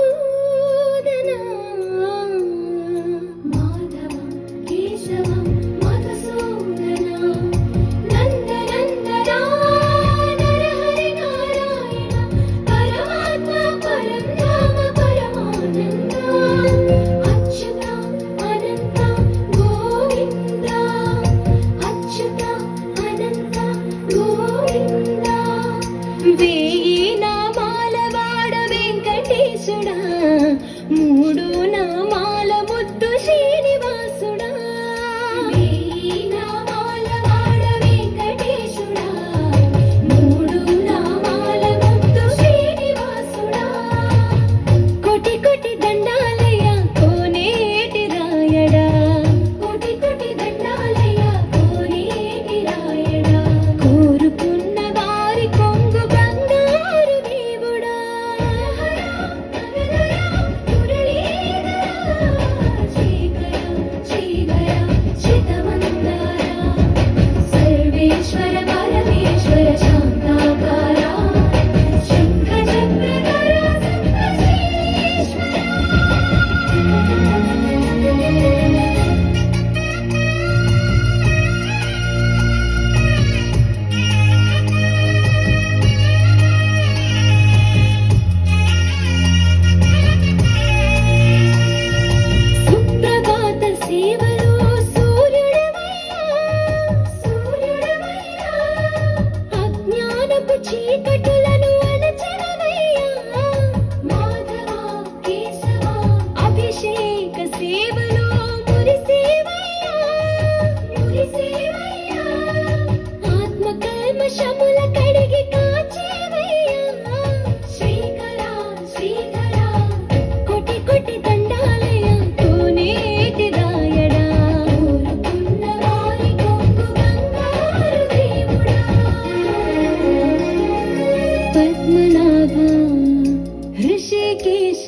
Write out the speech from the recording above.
మధుసూదనా మాధవ కేశవ మధుసూదనా నందనందనా నరహరి నారాయణ పరమాత్మ పరంధామ పరమానంద అచ్యుత అనంత గోవింద అచ్యుత అనంత గోవింద వేయి నామాల వాడ వెంకటేశుడా మూడు నామాల ముద్దు శ్రీనివాసుడా వేయి నామాల వాడ వెంకటేశుడా మూడు నామాల ముద్దు శ్రీనివాసుడా కోటి కోటి దండాలయ కోనేటి రాయడా కోటి కోటి దండాలయ కోనేటి రాయడా కోరుకున్న వారి కొంగు బంగారు దేవుడా సర్వేశ్వర పరమేశ్వర శాంతాకార శంఖ చక్రధర సుప్రభాత సేవలో సూర్యుడవయ్యా సూర్యుడవయ్యా అజ్ఞానపు చీకటులను అణచెదవయ్యా మాధవ కేశవ అభిషేక సేవలో మురిసేవయ్యా మురిసేవయ్యా ఆత్మ కల్మషముల కడిగి కాచేవయ్యా శ్రీకర శ్రీధర కోటి కోటి దండాలయ కోనేటి రాయడా కోరుకున్న వారి కొంగు బంగారు దేవుడా పద్మనాభ హృషికేశ